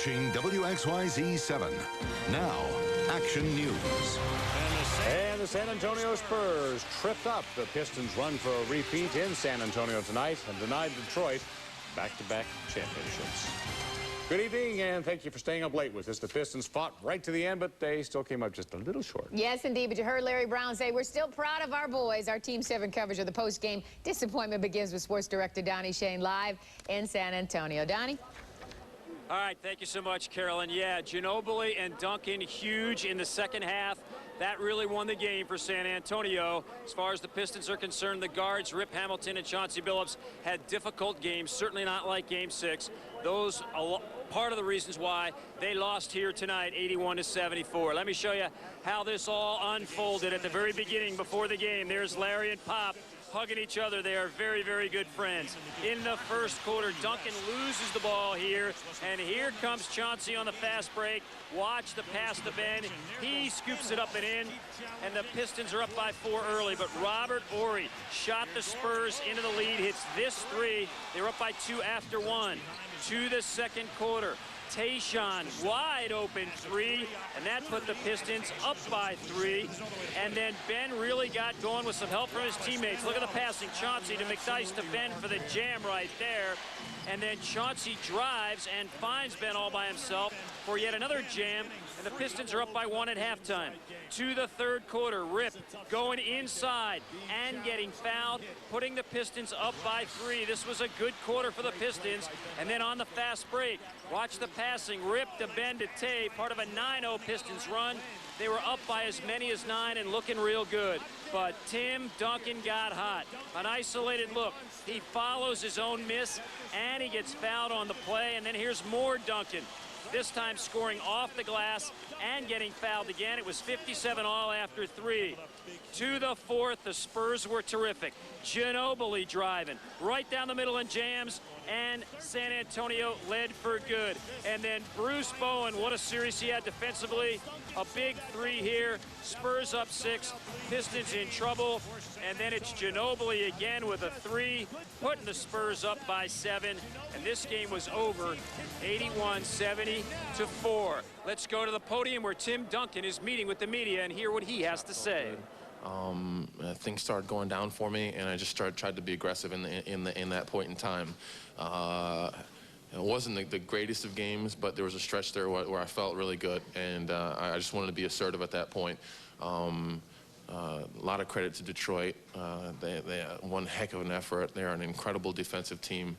watching WXYZ 7. Now, Action News. And the San Antonio Spurs tripped up the Pistons' run for a repeat in San Antonio tonight and denied Detroit back-to-back championships. Good evening, and thank you for staying up late with us. The Pistons fought right to the end, but they still came up just a little short. Yes, indeed. But you heard Larry Brown say, we're still proud of our boys. Our Team 7 coverage of the post-game disappointment begins with sports director Donnie Shane live in San Antonio. Donnie? All right, thank you so much, Carolyn. Yeah, Ginobili and Duncan huge in the second half. That really won the game for San Antonio. As far as the Pistons are concerned, the guards, Rip Hamilton and Chauncey Billups, had difficult games, certainly not like Game 6. Those are part of the reasons why they lost here tonight, 81-74. Let me show you how this all unfolded at the very beginning before the game. There's Larry and Pop hugging each other. They are very, very good friends. In the first quarter, Duncan loses the ball here, and here comes Chauncey on the fast break. Watch the pass to Ben. He scoops it up and in, and the Pistons are up by 4 early, but Robert Horry shot the Spurs into the lead, hits this three. They were up by 2 after 1. To the second quarter, Tayshaun wide open 3, and that put the Pistons up by 3. And then Ben really got going with some help from his teammates. Look at the passing. Chauncey to McDyess to Ben for the jam right there. And then Chauncey drives and finds Ben all by himself for yet another jam, and the Pistons are up by 1 at halftime. To the third quarter, Rip going inside and getting fouled, putting the Pistons up by 3. This was a good quarter for the Pistons. And then on the fast break, watch the passing. Rip to Ben to Tay, part of a 9-0 Pistons run. They were up by as many as 9 and looking real good. But Tim Duncan got hot. An isolated look. He follows his own miss, and he gets fouled on the play. And then here's more Duncan. This time scoring off the glass and getting fouled again. It was 57 all after 3. To the fourth, the Spurs were terrific. Ginobili driving right down the middle and jams, and San Antonio led for good. And then Bruce Bowen, what a series he had defensively. A big 3 here. Spurs up 6. Pistons in trouble. And then it's Ginobili again with a 3, putting the Spurs up by 7. And this game was over 81-74. Let's go to the podium where Tim Duncan is meeting with the media and hear what he has to say. Things started going down for me, and I just tried to be aggressive in that point in time. It wasn't the greatest of games, but there was a stretch there where I felt really good, and I just wanted to be assertive at that point. A lot of credit to Detroit. They had one heck of an effort. They're an incredible defensive team.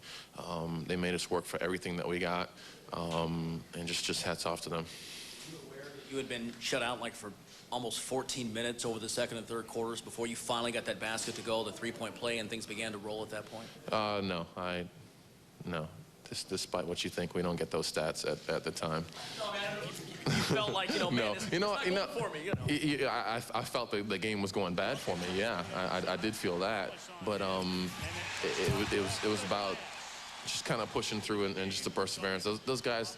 They made us work for everything that we got, and just hats off to them. You had been shut out like for almost 14 minutes over the second and third quarters before you finally got that basket to go, the three-point play, and things began to roll at that point? No. Despite what you think, we don't get those stats at the time. No, man, you felt like, man, no, it's not going for me, I felt the game was going bad for me. Yeah, I did feel that, but it was about just kind of pushing through and just the perseverance. Those guys.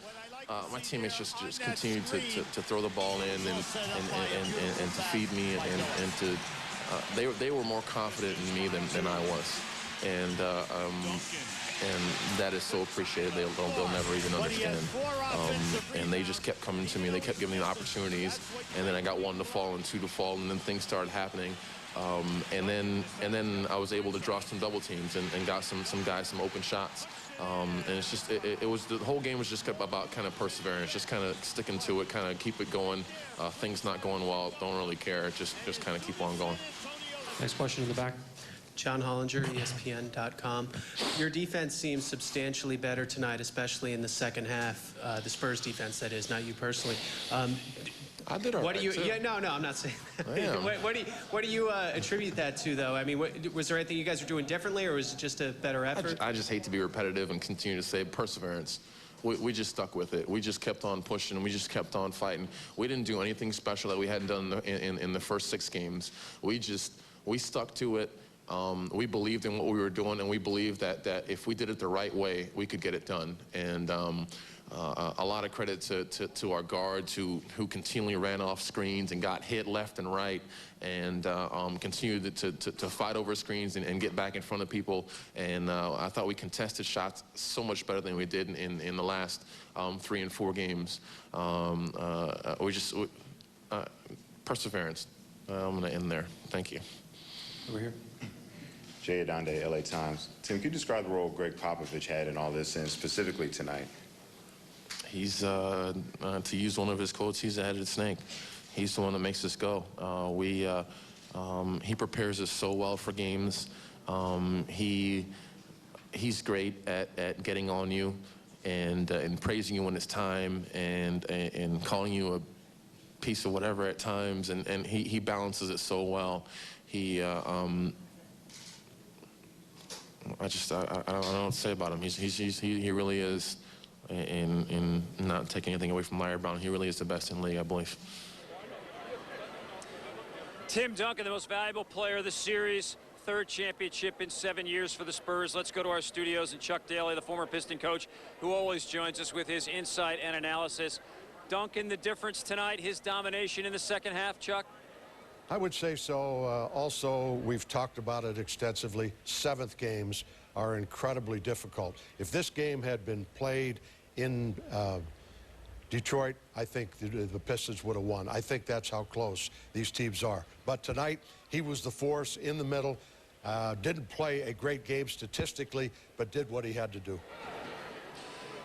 My teammates just continued to throw the ball in and to feed me and to they were more confident in me than I was, and that is so appreciated. They'll never even understand. And they just kept coming to me. They kept giving me opportunities, and then I got 1 to fall and 2 to fall, and then things started happening. And then I was able to draw some double teams and got some guys some open shots. And it's just it was the whole game was just about kind of perseverance, just kind of sticking to it, kind of keep it going. Things not going well, don't really care. Just kind of keep on going. Next question in the back. John Hollinger, ESPN.com. Your defense seems substantially better tonight, especially in the second half. The Spurs defense, that is, not you personally. I did all right, too. Yeah, no, I'm not saying that. What do you attribute that to, though? I mean, was there anything you guys were doing differently, or was it just a better effort? I just hate to be repetitive and continue to say perseverance. We just stuck with it. We just kept on pushing. We just kept on fighting. We didn't do anything special that we hadn't done in the first 6 games. We stuck to it. We believed in what we were doing, and we believed that if we did it the right way, we could get it done. And a lot of credit to our guards who continually ran off screens and got hit left and right, and continued to fight over screens and get back in front of people. And I thought we contested shots so much better than we did in the last 3 and 4 games. Perseverance. I'm going to end there. Thank you. Over here. Jay Adonde, LA Times. Tim, can you describe the role Greg Popovich had in all this, and specifically tonight? He's, to use one of his quotes, he's the headed snake. He's the one that makes us go. He prepares us so well for games. He's great at getting on you and praising you when it's time and calling you a piece of whatever at times, and he balances it so well. He, I don't know what to say about him. He really is, in not taking anything away from Larry Brown, he really is the best in the league, I believe. Tim Duncan, the most valuable player of the series, 3rd championship in 7 years for the Spurs. Let's go to our studios, and Chuck Daly, the former Piston coach, who always joins us with his insight and analysis. Duncan, the difference tonight, his domination in the second half, Chuck? I would say so. Also, we've talked about it extensively. 7th games are incredibly difficult. If this game had been played in Detroit, I think the Pistons would have won. I think that's how close these teams are. But tonight, he was the force in the middle. Didn't play a great game statistically, but did what he had to do.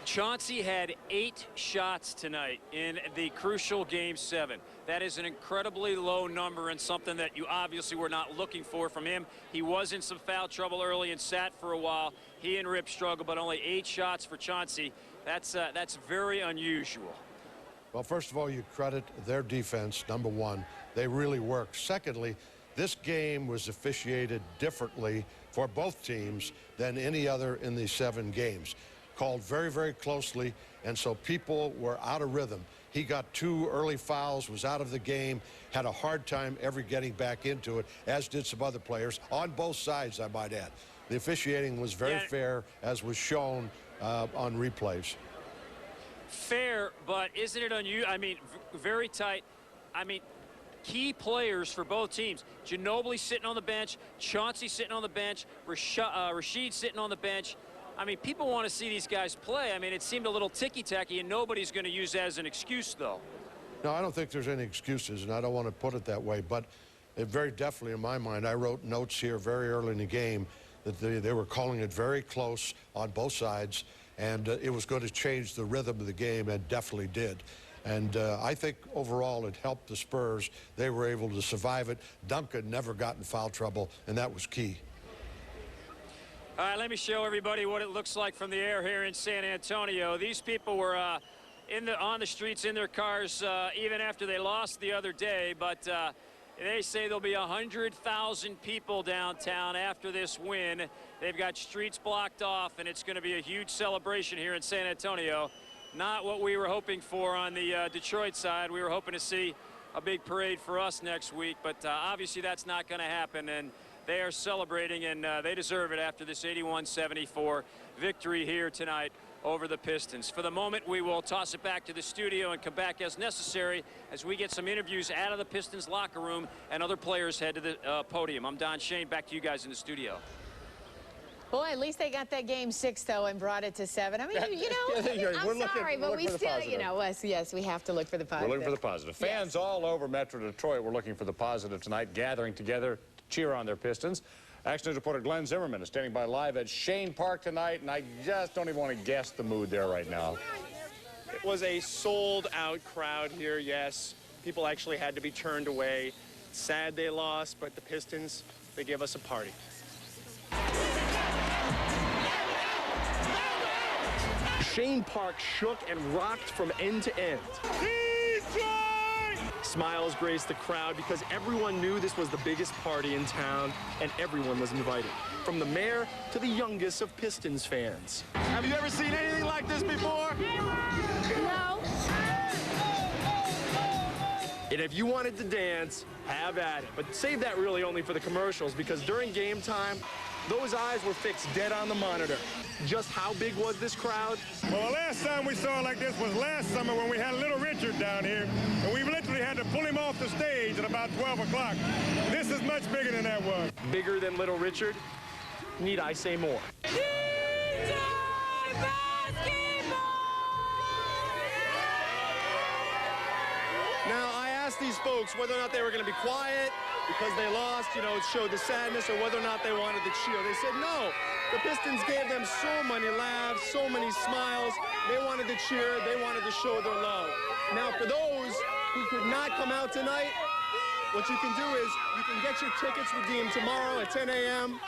Chauncey had 8 shots tonight in the crucial Game 7. That is an incredibly low number and something that you obviously were not looking for from him. He was in some foul trouble early and sat for a while. He and Rip struggled, but only 8 shots for Chauncey. That's very unusual. Well, first of all, you credit their defense, number one. They really worked. Secondly, this game was officiated differently for both teams than any other in these 7 games. Called very, very closely, and so people were out of rhythm. He got 2 early fouls, was out of the game, had a hard time ever getting back into it, as did some other players, on both sides, I might add. The officiating was very fair, as was shown on replays. Fair, but isn't it unusual? I mean, very tight. I mean, key players for both teams. Ginobili sitting on the bench, Chauncey sitting on the bench, Rasheed sitting on the bench. I mean, people want to see these guys play. I mean, it seemed a little ticky-tacky, and nobody's going to use that as an excuse, though. No, I don't think there's any excuses, and I don't want to put it that way. But it very definitely, in my mind, I wrote notes here very early in the game that they were calling it very close on both sides, and it was going to change the rhythm of the game, and definitely did. And I think overall it helped the Spurs. They were able to survive it. Duncan never got in foul trouble, and that was key. All right, let me show everybody what it looks like from the air here in San Antonio. These people were on the streets in their cars even after they lost the other day, but they say there'll be 100,000 people downtown after this win. They've got streets blocked off, and it's going to be a huge celebration here in San Antonio. Not what we were hoping for on the Detroit side. We were hoping to see a big parade for us next week, but obviously that's not going to happen. And they are celebrating, and they deserve it after this 81-74 victory here tonight over the Pistons. For the moment, we will toss it back to the studio and come back as necessary as we get some interviews out of the Pistons locker room and other players head to the podium. I'm Don Shane. Back to you guys in the studio. Boy, at least they got that Game 6, though, and brought it to 7. I mean, you know, I'm sorry, but we still, you know, yes, we have to look for the positive. We're looking for the positive. Fans all over Metro Detroit were looking for the positive tonight, gathering together to cheer on their Pistons. Action News reporter Glenn Zimmerman is standing by live at Shane Park tonight, and I just don't even want to guess the mood there right now. It was a sold-out crowd here, yes. People actually had to be turned away. Sad they lost, but the Pistons, they gave us a party. Shane Park shook and rocked from end to end. Smiles graced the crowd because everyone knew this was the biggest party in town, and everyone was invited, from the mayor to the youngest of Pistons fans. Have you ever seen anything like this before? No. And if you wanted to dance, have at it. But save that really only for the commercials, because during game time, those eyes were fixed dead on the monitor. Just how big was this crowd? Well, the last time we saw it like this was last summer when we had Little Richard down here, and we literally had to pull him off the stage at about 12 o'clock. This is much bigger than that was. Bigger than Little Richard? Need I say more? Now, I asked these folks whether or not they were going to be quiet because they lost, you know, it showed the sadness, or whether or not they wanted to cheer. They said no. The Pistons gave them so many laughs, so many smiles. They wanted to cheer. They wanted to show their love. Now, for those who could not come out tonight, what you can do is you can get your tickets redeemed tomorrow at 10 a.m.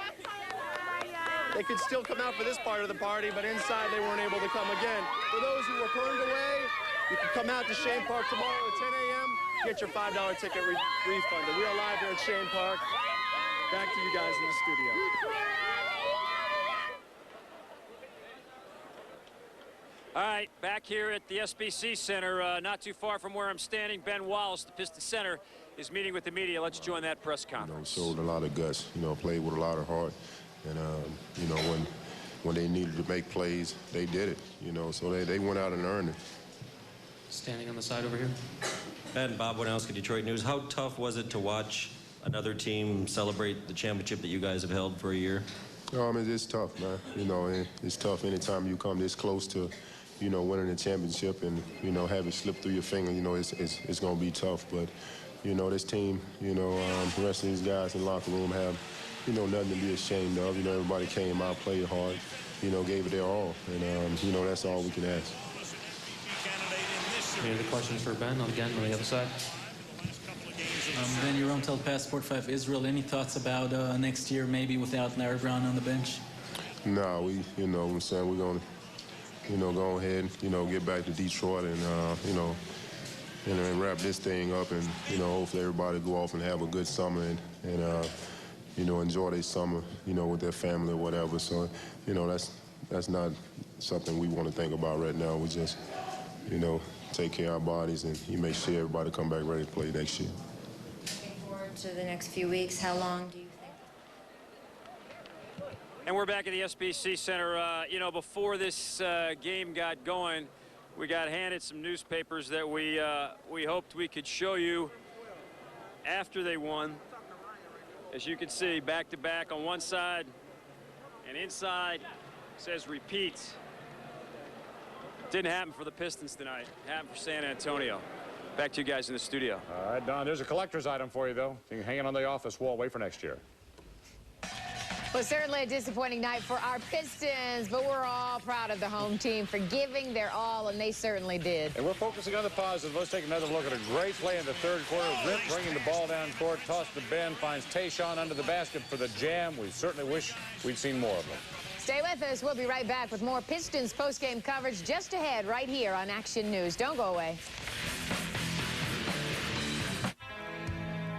They could still come out for this part of the party, but inside they weren't able to come again. For those who were turned away, you can come out to Shane Park tomorrow at 10 a.m. Get your $5 ticket refunded. We are live here at Shane Park. Back to you guys in the studio. All right, back here at the SBC Center, not too far from where I'm standing, Ben Wallace, the Pistons center, is meeting with the media. Let's join that press conference. Showed a lot of guts, played with a lot of heart. And, when they needed to make plays, they did it, so they went out and earned it. Standing on the side over here. Ben, Bob Winowski, Detroit News. How tough was it to watch another team celebrate the championship that you guys have held for a year? It's tough, man. It's tough anytime you come this close to, winning the championship and, have it slip through your finger. It's going to be tough. But, this team, the rest of these guys in the locker room have, nothing to be ashamed of. Everybody came out, played hard, gave it their all. And, that's all we can ask. Any other questions for Ben? Again, on the other side. Ben, you're on Passport 5 Israel. Any thoughts about next year, maybe without Larry Brown on the bench? No, we're going to, go ahead, get back to Detroit and, and wrap this thing up and, hopefully everybody go off and have a good summer and enjoy their summer, with their family or whatever. So, that's not something we want to think about right now. We just, take care of our bodies and make sure everybody come back ready to play next year. Looking forward to the next few weeks. How long do you think? And we're back at the SBC Center. Before this game got going, we got handed some newspapers that we hoped we could show you after they won. As you can see, back-to-back on one side, and inside says repeat. Didn't happen for the Pistons tonight. It happened for San Antonio. Back to you guys in the studio. All right, Don, there's a collector's item for you, though. You can hang it on the office wall. Wait for next year. Well, certainly a disappointing night for our Pistons, but we're all proud of the home team for giving their all, and they certainly did. And we're focusing on the positive. Let's take another look at a great play in the third quarter. Rip bringing the ball down court, toss to Ben, finds Tayshaun under the basket for the jam. We certainly wish we'd seen more of them. Stay with us. We'll be right back with more Pistons postgame coverage just ahead right here on Action News. Don't go away.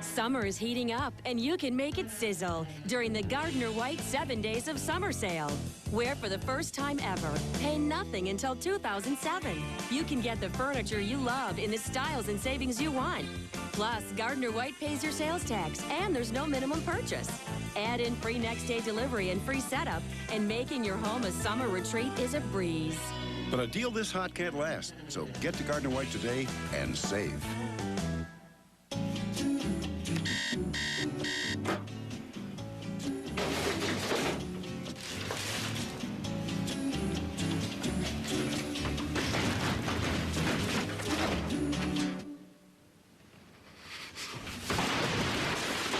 Summer is heating up, and you can make it sizzle during the Gardner White 7 Days of Summer Sale, where for the first time ever, pay nothing until 2007. You can get the furniture you love in the styles and savings you want. Plus, Gardner White pays your sales tax, and there's no minimum purchase. Add in free next-day delivery and free setup, and making your home a summer retreat is a breeze. But a deal this hot can't last, so get to Gardner White today and save.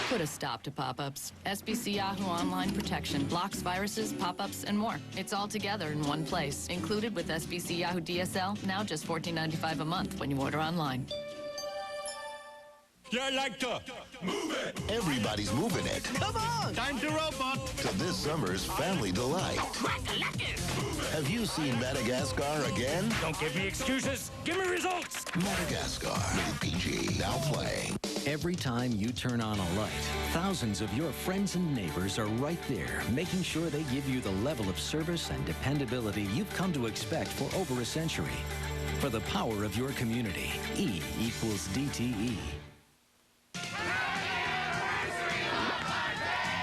Put a stop to pop-ups. SBC Yahoo Online Protection blocks viruses, pop-ups, and more. It's all together in one place. Included with SBC Yahoo DSL, now just $14.95 a month when you order online. Yeah, I like to move it. Everybody's moving it Come on, time to robot. to this summer's family delight. Have you seen Madagascar again? Don't give me excuses. Give me results. Madagascar, rated PG, now playing. Every time you turn on a light, thousands of your friends and neighbors are right there, making sure they give you the level of service and dependability you've come to expect for over a century. For the power of your community, E equals DTE.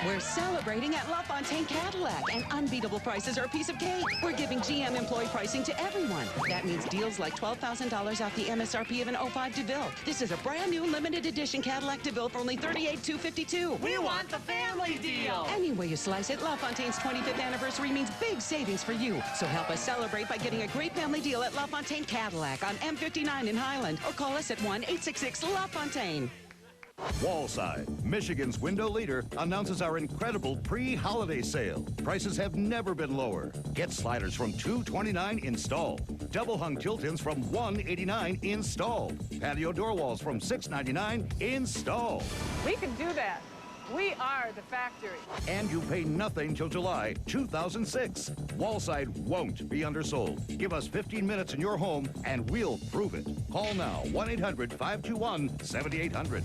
We're celebrating at LaFontaine Cadillac, and unbeatable prices are a piece of cake. We're giving GM employee pricing to everyone. That means deals like $12,000 off the MSRP of an 05 DeVille. This is a brand new limited edition Cadillac DeVille for only $38,252. We want the family deal. Any way you slice it, LaFontaine's 25th anniversary means big savings for you. So help us celebrate by getting a great family deal at LaFontaine Cadillac on M59 in Highland, or call us at 1-866-LaFontaine. Wallside, Michigan's window leader, announces our incredible pre-holiday sale. Prices have never been lower. Get sliders from $229 installed. Double hung tilt-ins from $189 installed. Patio door walls from $699 installed. We can do that. We are the factory. And you pay nothing till July 2006. Wallside won't be undersold. Give us 15 minutes in your home and we'll prove it. Call now, 1-800-521-7800.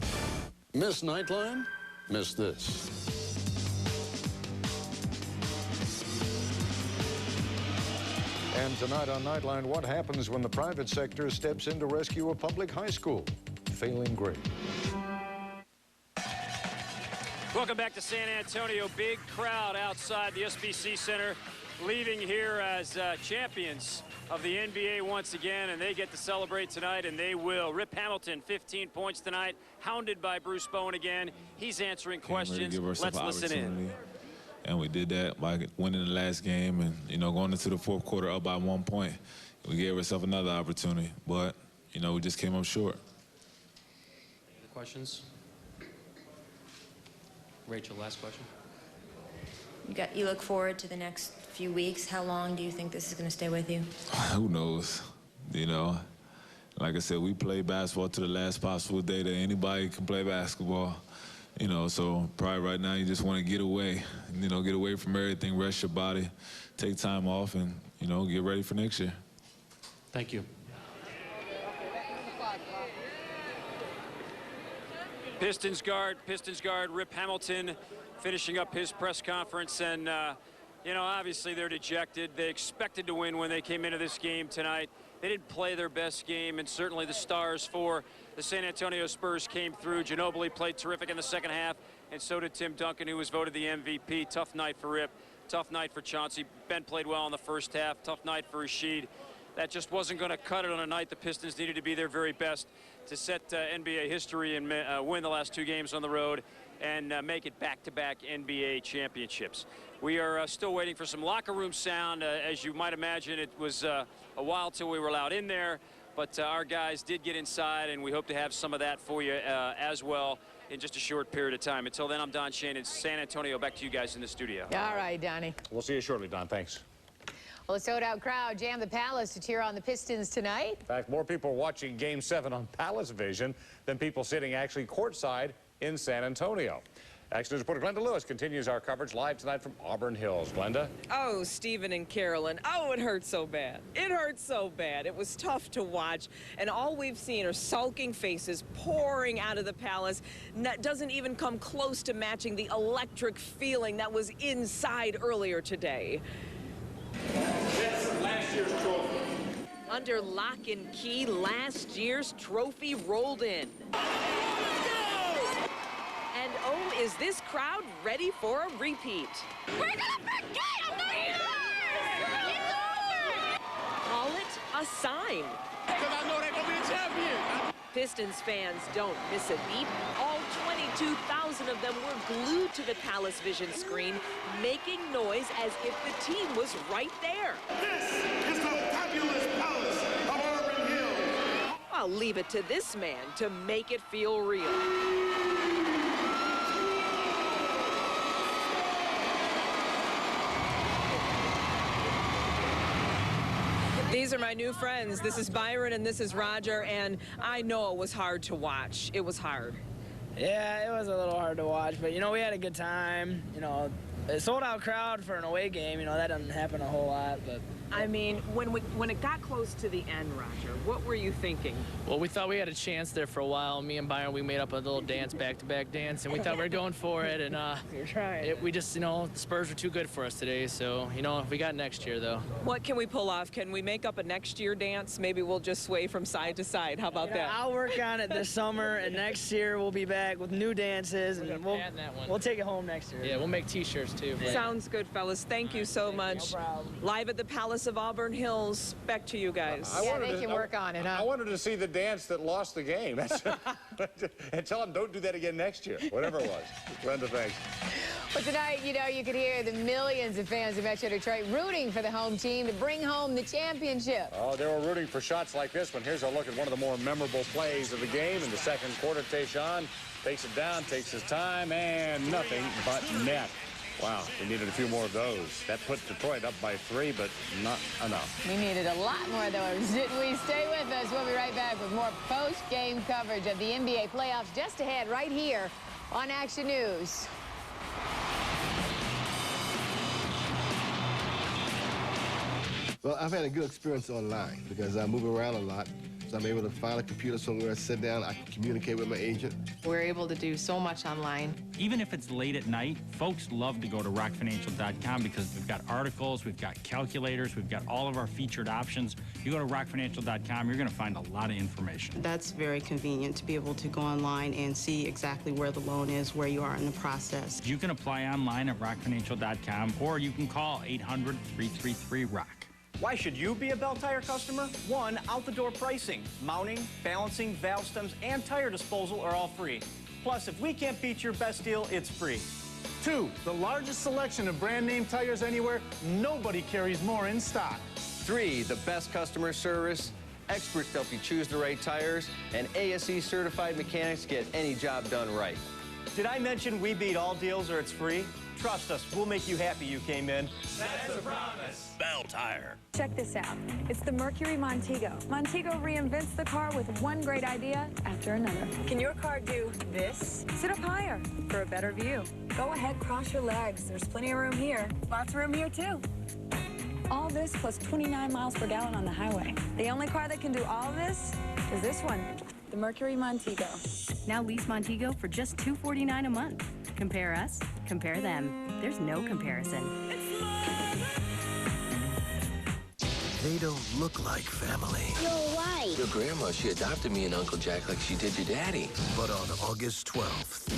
Miss Nightline? Miss this. And tonight on Nightline, what happens when the private sector steps in to rescue a public high school? Failing grade. Welcome back to San Antonio. Big crowd outside the SBC Center, leaving here as champions of the NBA once again, and they get to celebrate tonight, and they will. Rip Hamilton, 15 points tonight, hounded by Bruce Bowen again. He's answering questions. Let's listen in. And we did that by winning the last game and, you know, going into the fourth quarter up by 1 point. We gave ourselves another opportunity, but, you know, we just came up short. Any questions? Rachel, last question. You look forward to the next few weeks. How long do you think this is going to stay with you? Who knows? You know, like I said, we play basketball to the last possible day that anybody can play basketball. You know, so probably right now you just want to get away, you know, get away from everything, rest your body, take time off, and, you know, get ready for next year. Thank you. Pistons guard Rip Hamilton finishing up his press conference, and you know, obviously they're dejected. They expected to win when they came into this game tonight. They didn't play their best game, and certainly the stars for the San Antonio Spurs came through. Ginobili played terrific in the second half, and so did Tim Duncan, who was voted the MVP. Tough night for Rip, tough night for Chauncey. Ben played well in the first half, tough night for Rashid. That just wasn't going to cut it on a night the Pistons needed to be their very best to set NBA history and win the last 2 games on the road and make it back-to-back NBA championships. We are still waiting for some locker room sound. As you might imagine, it was a while till we were allowed in there, but our guys did get inside, and we hope to have some of that for you as well in just a short period of time. Until then, I'm Don Shane in San Antonio. Back to you guys in the studio. All right, Donnie. We'll see you shortly, Don. Thanks. Well, a sold-out crowd jammed the Palace to cheer on the Pistons tonight. In fact, more people watching Game 7 on Palace Vision than people sitting actually courtside in San Antonio. Action News reporter Glenda Lewis continues our coverage live tonight from Auburn Hills. Glenda? Oh, Stephen and Carolyn. Oh, it hurt so bad. It hurt so bad. It was tough to watch. And all we've seen are sulking faces pouring out of the Palace. Doesn't even come close to matching the electric feeling that was inside earlier today. That's last year's trophy. Under lock and key, last year's trophy rolled in. And oh, is this crowd ready for a repeat? We're gonna forget them, the years! It's over! Call it a sign. Because I know they're gonna be a champion. Pistons fans don't miss a beat. All 22,000 of them were glued to the Palace Vision screen, making noise as if the team was right there. This is the fabulous Palace of Auburn Hills. I'll leave it to this man to make it feel real. These are my new friends. This is Byron and this is Roger, and I know it was hard to watch. It was hard. Yeah, it was a little hard to watch, but, you know, we had a good time. You know, a sold-out crowd for an away game, you know, that doesn't happen a whole lot, but I mean, when it got close to the end, Roger, what were you thinking? Well, we thought we had a chance there for a while. Me and Byron, we made up a little dance, back-to-back dance, and we thought we were going for it. And you're trying. We just, the Spurs were too good for us today. So, we got next year, though. What can we pull off? Can we make up a next year dance? Maybe we'll just sway from side to side. How about that? I'll work on it this summer, and next year we'll be back with new dances, and we'll take it home next year. Yeah, we'll make T-shirts too. Sounds good, fellas. Thank you so much. No problem. Live at the Palace of Auburn Hills. Back to you guys. They can work on it. I wanted to see the dance that lost the game. And tell them don't do that again next year, whatever it was. Glenda, thanks. But tonight, you could hear the millions of fans of Metro Detroit rooting for the home team to bring home the championship. Oh, they were rooting for shots like this one. Here's a look at one of the more memorable plays of the game in the second quarter. Tayshaun takes it down, takes his time, and nothing but net. Wow, we needed a few more of those. That put Detroit up by 3, but not enough. We needed a lot more of those, didn't we? Stay with us. We'll be right back with more post-game coverage of the NBA playoffs just ahead right here on Action News. Well, I've had a good experience online because I move around a lot. So I'm able to find a computer somewhere, sit down, I can communicate with my agent. We're able to do so much online. Even if it's late at night, folks love to go to rockfinancial.com because we've got articles, we've got calculators, we've got all of our featured options. You go to rockfinancial.com, you're going to find a lot of information. That's very convenient to be able to go online and see exactly where the loan is, where you are in the process. You can apply online at rockfinancial.com or you can call 800-333-ROCK. Why should you be a Bell Tire customer? 1, out-the-door pricing. Mounting, balancing, valve stems, and tire disposal are all free. Plus, if we can't beat your best deal, it's free. 2, the largest selection of brand name tires anywhere. Nobody carries more in stock. 3, the best customer service. Experts help you choose the right tires, and ASE certified mechanics get any job done right. Did I mention we beat all deals or it's free? Trust us, we'll make you happy you came in. That's a promise. Bell Tire. Check this out. It's the Mercury Montego. Montego reinvents the car with one great idea after another. Can your car do this? Sit up higher for a better view. Go ahead, cross your legs. There's plenty of room here. Lots of room here, too. All this plus 29 miles per gallon on the highway. The only car that can do all of this is this one, the Mercury Montego. Now lease Montego for just $249 a month. Compare us, compare them. There's no comparison. They don't look like family. You're white. Your grandma, she adopted me and Uncle Jack like she did your daddy. But on August 12th...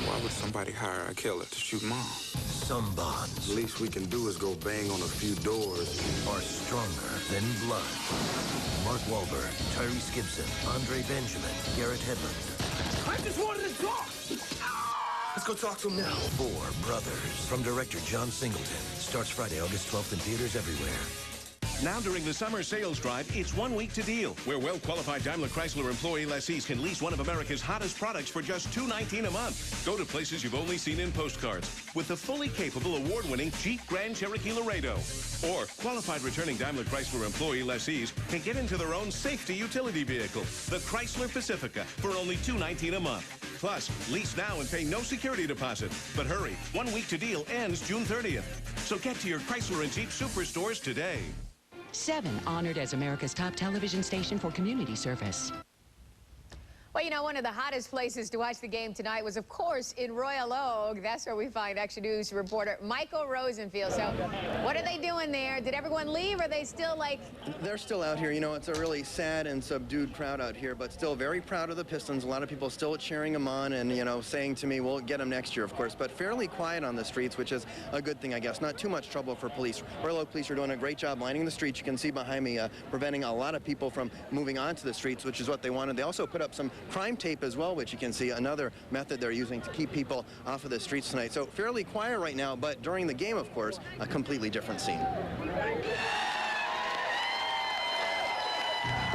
Why would somebody hire a killer to shoot Mom? Some bonds... The least we can do is go bang on a few doors. ...are stronger than blood. Mark Wahlberg, Tyrese Gibson, Andre Benjamin, Garrett Hedlund. I just wanted to talk! Let's go talk to him now. 4 Brothers. From director John Singleton. Starts Friday, August 12th in theaters everywhere. Now during the summer sales drive, it's 1 week to deal, where well-qualified Daimler Chrysler employee lessees can lease one of America's hottest products for just $219 a month. Go to places you've only seen in postcards with the fully capable, award-winning Jeep Grand Cherokee Laredo. Or qualified returning Daimler Chrysler employee lessees can get into their own safety utility vehicle, the Chrysler Pacifica, for only $219 a month. Plus, lease now and pay no security deposit. But hurry, 1 week to deal ends June 30th. So get to your Chrysler and Jeep superstores today. 7, honored as America's top television station for community service. Well, one of the hottest places to watch the game tonight was, of course, in Royal Oak. That's where we find Action News reporter Michael Rosenfield. So what are they doing there? Did everyone leave? Or are they still like... They're still out here. It's a really sad and subdued crowd out here, but still very proud of the Pistons. A lot of people still cheering them on and, saying to me, we'll get them next year, of course, but fairly quiet on the streets, which is a good thing, I guess. Not too much trouble for police. Royal Oak police are doing a great job lining the streets. You can see behind me, preventing a lot of people from moving onto the streets, which is what they wanted. They also put up some crime tape as well, which you can see another method they're using to keep people off of the streets tonight. So fairly quiet right now, but during the game, of course, a completely different scene.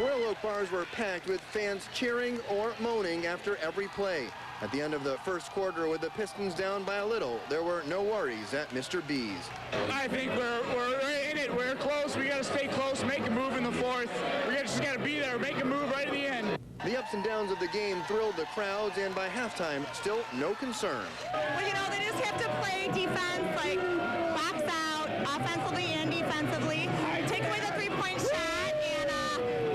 Royal Oak bars were packed with fans cheering or moaning after every play. At the end of the first quarter, with the Pistons down by a little, there were no worries at Mr. B's. I think we're in it. We're close. We got to stay close, make a move in the fourth. We just got to be there, make a move right at the end. The ups and downs of the game thrilled the crowds, and by halftime, still no concern. Well, you know, they just have to play defense, like box out, offensively and defensively, take away the three-point shot, and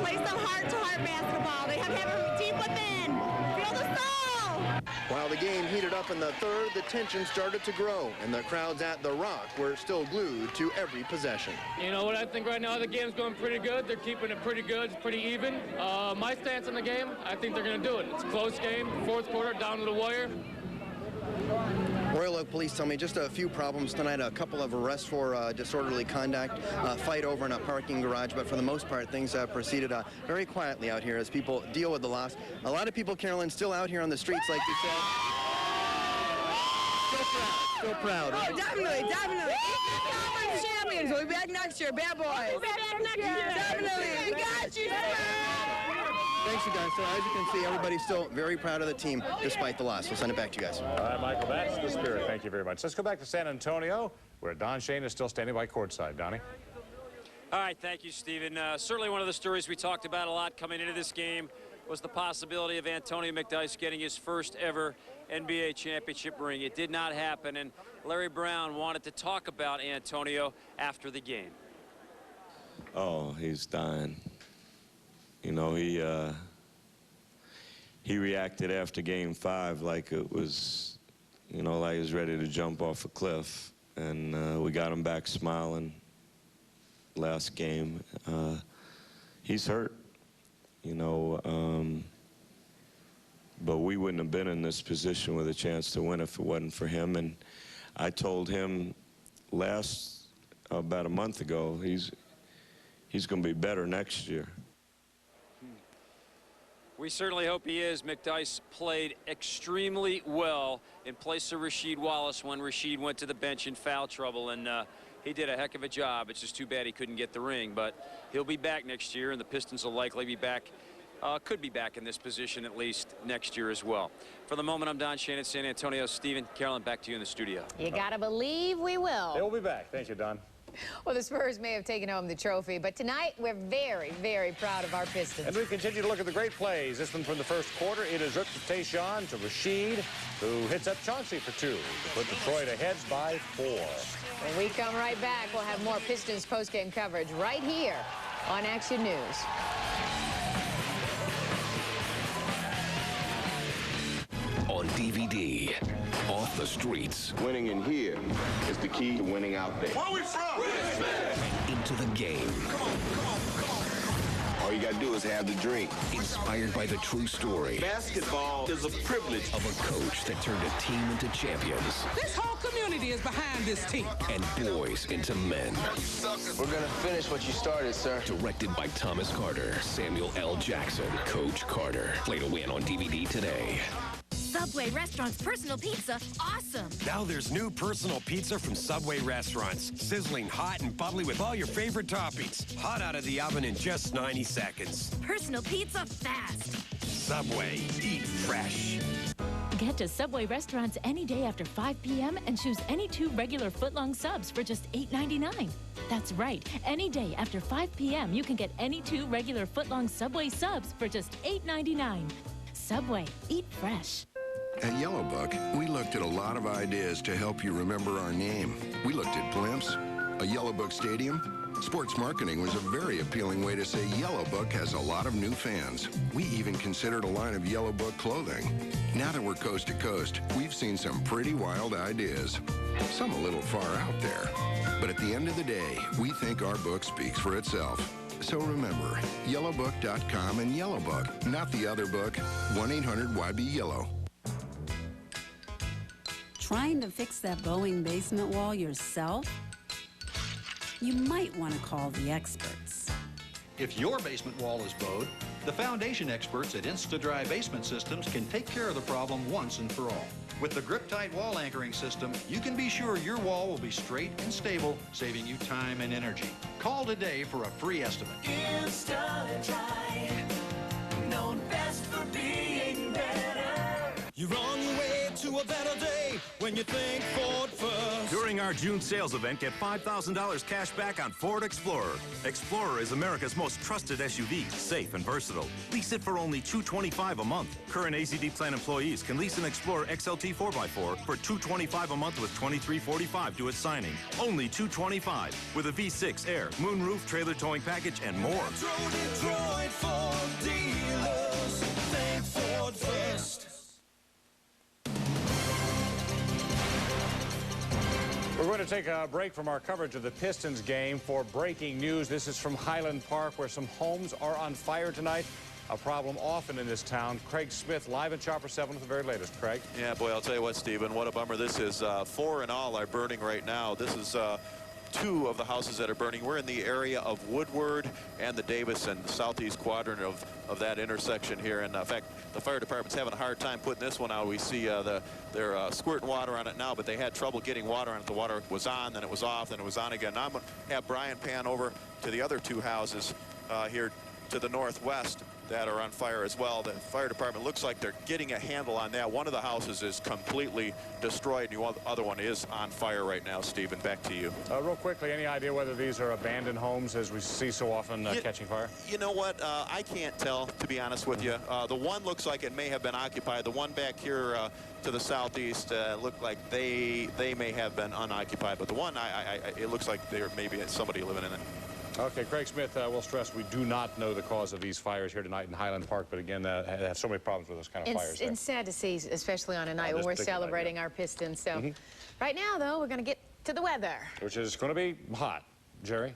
play some heart-to-heart basketball. They have to have them deep within. Feel the soul! While the game heated up in the third, the tension started to grow, and the crowds at The Rock were still glued to every possession. You know what, I think right now the game's going pretty good. They're keeping it pretty good. It's pretty even. My stance on the game, I think they're going to do it. It's a close game, fourth quarter, down to the wire. Royal Oak Police tell me just a few problems tonight, a couple of arrests for disorderly conduct, fight over in a parking garage, but for the most part, things proceeded very quietly out here as people deal with the loss. A lot of people, Carolyn, still out here on the streets, like you said. Still proud. Oh, definitely. Conference champions. We'll be back next year. Bad boys. We'll be back next year. Definitely. We got you. Thanks, you guys. So as you can see, everybody's still very proud of the team despite the loss. We'll send it back to you guys. All right, Michael, that's the spirit. Thank you very much. Let's go back to San Antonio, where Don Shane is still standing by courtside. Donnie? All right, thank you, Stephen. Certainly one of the stories we talked about a lot coming into this game was the possibility of Antonio McDyess getting his first ever NBA championship ring. It did not happen, and Larry Brown wanted to talk about Antonio after the game. Oh, he's dying. You know, he reacted after Game 5 like it was, you know, like he was ready to jump off a cliff. And we got him back smiling last game. He's hurt, you know, but we wouldn't have been in this position with a chance to win if it wasn't for him. And I told him about a month ago, he's going to be better next year. We certainly hope he is. McDyess played extremely well in place of Rasheed Wallace when Rasheed went to the bench in foul trouble, and he did a heck of a job. It's just too bad he couldn't get the ring, but he'll be back next year, and the Pistons will likely be back, could be back in this position at least next year as well. For the moment, I'm Don Shane at San Antonio. Stephen, Carolyn, back to you in the studio. You gotta believe we will. They will be back. Thank you, Don. Well, the Spurs may have taken home the trophy, but tonight we're very, very proud of our Pistons. And we continue to look at the great plays. This one from the first quarter. It is ripped to Tayshaun to Rasheed, who hits up Chauncey for 2 to put Detroit ahead by 4. When we come right back, we'll have more Pistons postgame coverage right here on Action News. On DVD, Off the Streets. Winning in here is the key to winning out there. Where are we from? Into the game. Come on. All you gotta do is have the dream. Inspired by the true story. Basketball is a privilege. Of a coach that turned a team into champions. This whole community is behind this team. And boys into men. We're gonna finish what you started, sir. Directed by Thomas Carter, Samuel L. Jackson, Coach Carter. Play to win on DVD today. Subway Restaurants Personal Pizza, awesome! Now there's new personal pizza from Subway Restaurants. Sizzling hot and bubbly with all your favorite toppings. Hot out of the oven in just 90 seconds. Personal pizza fast. Subway, eat fresh. Get to Subway Restaurants any day after 5 p.m. and choose any 2 regular footlong subs for just $8.99. That's right. Any day after 5 p.m. you can get any 2 regular footlong Subway subs for just $8.99. Subway, eat fresh. At Yellow Book, we looked at a lot of ideas to help you remember our name. We looked at blimps, a Yellow Book stadium. Sports marketing was a very appealing way to say Yellow Book has a lot of new fans. We even considered a line of Yellow Book clothing. Now that we're coast to coast, we've seen some pretty wild ideas. Some a little far out there. But at the end of the day, we think our book speaks for itself. So remember, yellowbook.com and Yellow Book, not the other book, 1-800-YB-YELLOW. Trying to fix that Boeing basement wall yourself? You might want to call the experts. If your basement wall is bowed, the foundation experts at Insta-Dry Basement Systems can take care of the problem once and for all. With the Grip-Tight wall anchoring system, you can be sure your wall will be straight and stable, saving you time and energy. Call today for a free estimate. Insta-Dry, known best for being better. You're on your way to a better day when you think Ford first. During our June sales event, get $5,000 cash back on Ford Explorer. Explorer is America's most trusted SUV, safe and versatile. Lease it for only $225 a month. Current AZD plan employees can lease an Explorer XLT 4x4 for $225 a month with $23.45 due at signing. Only $225 with a V6 Air, moonroof, trailer towing package, and more. Detroit Ford dealers. Think Ford first. We're going to take a break from our coverage of the Pistons game for breaking news. This is from Highland Park, where some homes are on fire tonight. A problem often in this town. Craig Smith live at Chopper 7 with the very latest. Craig? Yeah, boy, I'll tell you what, Stephen, what a bummer this is. 4 in all are burning right now. This is 2 of the houses that are burning. We're in the area of Woodward and the Davison, southeast quadrant of that intersection here. And in fact, the fire department's having a hard time putting this one out. We see they're squirting water on it now, but they had trouble getting water on it. The water was on, then it was off, then it was on again. Now I'm going to have Brian pan over to the other 2 houses here to the northwest that are on fire as well. The fire department looks like they're getting a handle on that. One of the houses is completely destroyed, and the other one is on fire right now. Stephen, back to you. Real quickly, any idea whether these are abandoned homes, as we see so often catching fire? You know what? I can't tell, to be honest with you. The one looks like it may have been occupied. The one back here to the southeast looked like they may have been unoccupied, but the one, it looks like there may be somebody living in it. Okay, Craig Smith, we'll stress we do not know the cause of these fires here tonight in Highland Park, but again, have so many problems with those kind of fires. It's sad to see, especially on a night when we're celebrating our Pistons. So right now, though, we're going to get to the weather. Which is going to be hot. Jerry?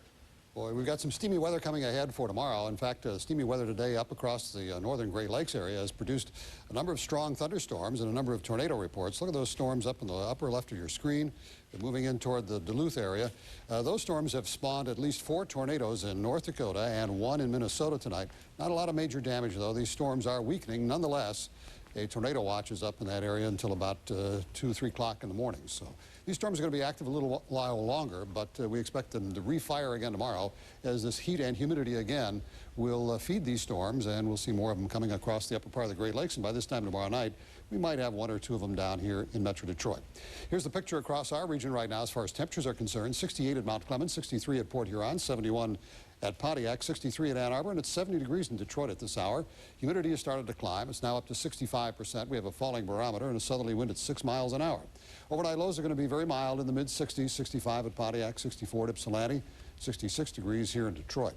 Boy, we've got some steamy weather coming ahead for tomorrow. In fact, steamy weather today up across the northern Great Lakes area has produced a number of strong thunderstorms and a number of tornado reports. Look at those storms up in the upper left of your screen. They're moving in toward the Duluth area. Those storms have spawned at least 4 tornadoes in North Dakota and 1 in Minnesota tonight. Not a lot of major damage, though. These storms are weakening. Nonetheless, a tornado watch is up in that area until about 2, 3 o'clock in the morning. So these storms are going to be active a little while longer, but we expect them to refire again tomorrow as this heat and humidity again will feed these storms, and we'll see more of them coming across the upper part of the Great Lakes. And by this time tomorrow night, we might have 1 or 2 of them down here in Metro Detroit. Here's the picture across our region right now as far as temperatures are concerned. 68 at Mount Clemens, 63 at Port Huron, 71 at Pontiac, 63 at Ann Arbor, and it's 70 degrees in Detroit at this hour. Humidity has started to climb. It's now up to 65%. We have a falling barometer and a southerly wind at 6 miles an hour. Overnight lows are going to be very mild in the mid-60s, 65 at Pontiac, 64 at Ypsilanti, 66 degrees here in Detroit.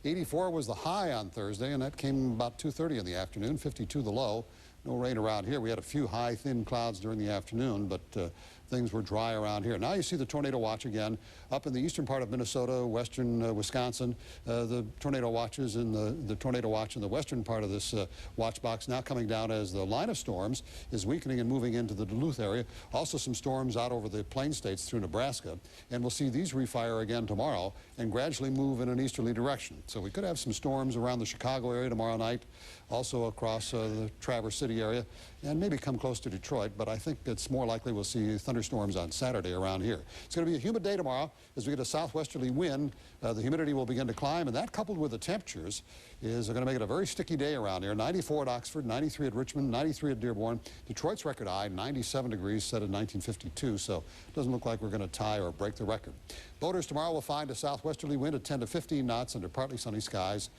84 was the high on Thursday, and that came about 2:30 in the afternoon, 52 the low. No rain around here. We had a few high, thin clouds during the afternoon, but things were dry around here. Now you see the tornado watch again up in the eastern part of Minnesota, western Wisconsin. The tornado watches in the tornado watch in the western part of this watch box now coming down as the line of storms is weakening and moving into the Duluth area. Also some storms out over the plain states through Nebraska, and we'll see these refire again tomorrow and gradually move in an easterly direction. So we could have some storms around the Chicago area tomorrow night, also across the Traverse City area, and maybe come close to Detroit, but I think it's more likely we'll see thunderstorms on Saturday around here. It's going to be a humid day tomorrow. As we get a southwesterly wind, the humidity will begin to climb, and that coupled with the temperatures is going to make it a very sticky day around here. 94 at Oxford, 93 at Richmond, 93 at Dearborn. Detroit's record high, 97 degrees, set in 1952, so it doesn't look like we're going to tie or break the record. Boaters tomorrow will find a southwesterly wind at 10 to 15 knots under partly sunny skies.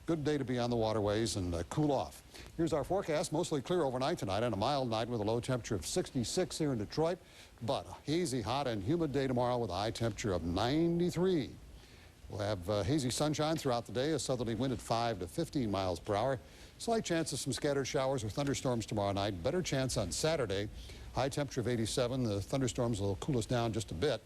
Good day to be on the waterways and cool off. Here's our forecast. Mostly clear overnight tonight and a mild night with a low temperature of 66 here in Detroit, but a hazy, hot, and humid day tomorrow with a high temperature of 93. We'll have hazy sunshine throughout the day, a southerly wind at 5 to 15 miles per hour. Slight chance of some scattered showers or thunderstorms tomorrow night. Better chance on Saturday. High temperature of 87. The thunderstorms will cool us down just a bit.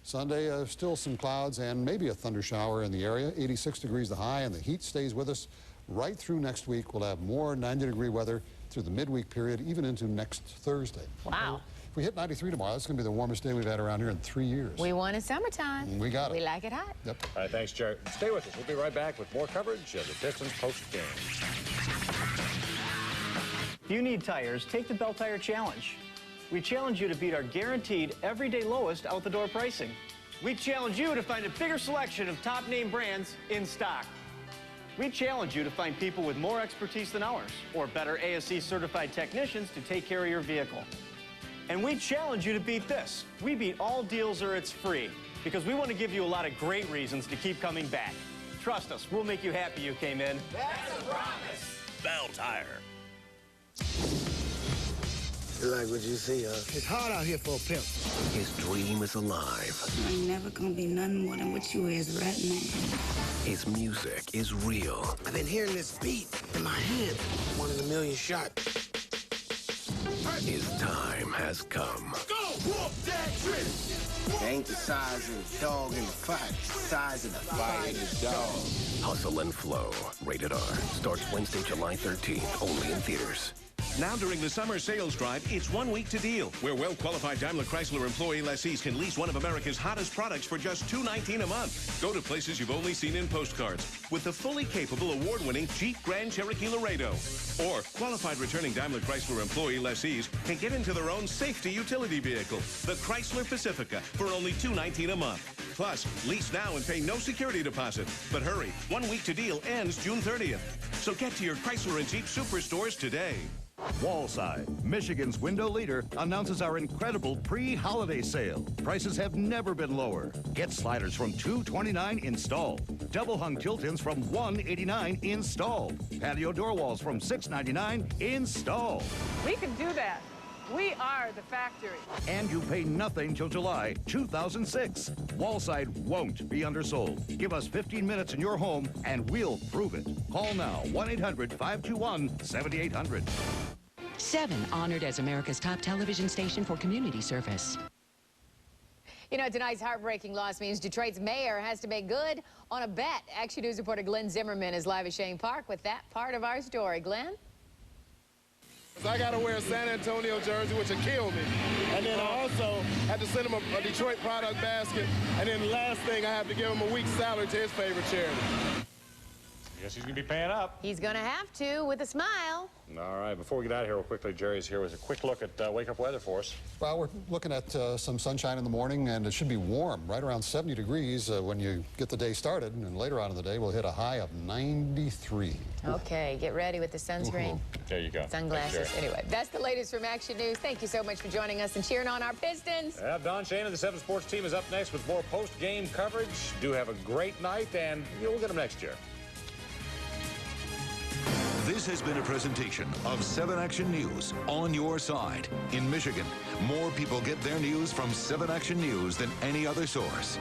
Sunday, still some clouds and maybe a thunder shower in the area. 86 degrees the high, and the heat stays with us right through next week. We'll have more 90-degree weather through the midweek period, even into next Thursday. Wow. If we hit 93 tomorrow, that's going to be the warmest day we've had around here in 3 years. We want it summertime. We got it. We like it hot. Yep. All right, thanks, Jerry. Stay with us. We'll be right back with more coverage of the Pistons post-game. If you need tires, take the Bell Tire Challenge. We challenge you to beat our guaranteed everyday lowest out-the-door pricing. We challenge you to find a bigger selection of top-name brands in stock. We challenge you to find people with more expertise than ours, or better ASE certified technicians to take care of your vehicle. And we challenge you to beat this. We beat all deals or it's free, because we want to give you a lot of great reasons to keep coming back. Trust us, we'll make you happy you came in. That's a promise. Bell Tire. You like what you see, huh? It's hard out here for a pimp. His dream is alive. I ain't never gonna be nothing more than what you is right now. His music is real. I've been hearing this beat in my head. 1 in a million shot. His time has come. Go! Whoop that trick! It ain't the size of the dog in the fight. It's the size of the fight in the dog. Hustle and Flow. Rated R. Starts Wednesday, July 13th. Only in theaters. Now during the summer sales drive, it's 1 week to deal, where well-qualified Daimler Chrysler employee lessees can lease one of America's hottest products for just $219 a month. Go to places you've only seen in postcards with the fully capable, award-winning Jeep Grand Cherokee Laredo. Or qualified returning Daimler Chrysler employee lessees can get into their own safety utility vehicle, the Chrysler Pacifica, for only $219 a month. Plus, lease now and pay no security deposit. But hurry, 1 week to deal ends June 30th. So get to your Chrysler and Jeep superstores today. Wallside, Michigan's window leader, announces our incredible pre-holiday sale. Prices have never been lower. Get sliders from $229 installed. Double-hung tilt-ins from $189 installed. Patio door walls from $699 installed. We can do that. We are the factory. And you pay nothing till July 2006. Wallside won't be undersold. Give us 15 minutes in your home and we'll prove it. Call now, 1-800-521-7800. 7, honored as America's top television station for community service. You know, tonight's heartbreaking loss means Detroit's mayor has to make good on a bet. Action News reporter Glenn Zimmerman is live at Cheyne Park with that part of our story. Glenn? I got to wear a San Antonio jersey, which will kill me. And then I also had to send him a Detroit product basket. And then the last thing, I have to give him a week's salary to his favorite charity. Guess he's going to be paying up. He's going to have to with a smile. All right, before we get out of here real quickly, Jerry's here with a quick look at wake-up weather for us. Well, we're looking at some sunshine in the morning, and it should be warm, right around 70 degrees when you get the day started. And later on in the day, we'll hit a high of 93. Okay, get ready with the sunscreen. There you go. Sunglasses. Anyway, that's the latest from Action News. Thank you so much for joining us and cheering on our Pistons. Yeah, Don Shane and the 7 Sports team is up next with more post-game coverage. Do have a great night, and we'll get them next year. This has been a presentation of 7 Action News, on your side. In Michigan, more people get their news from 7 Action News than any other source.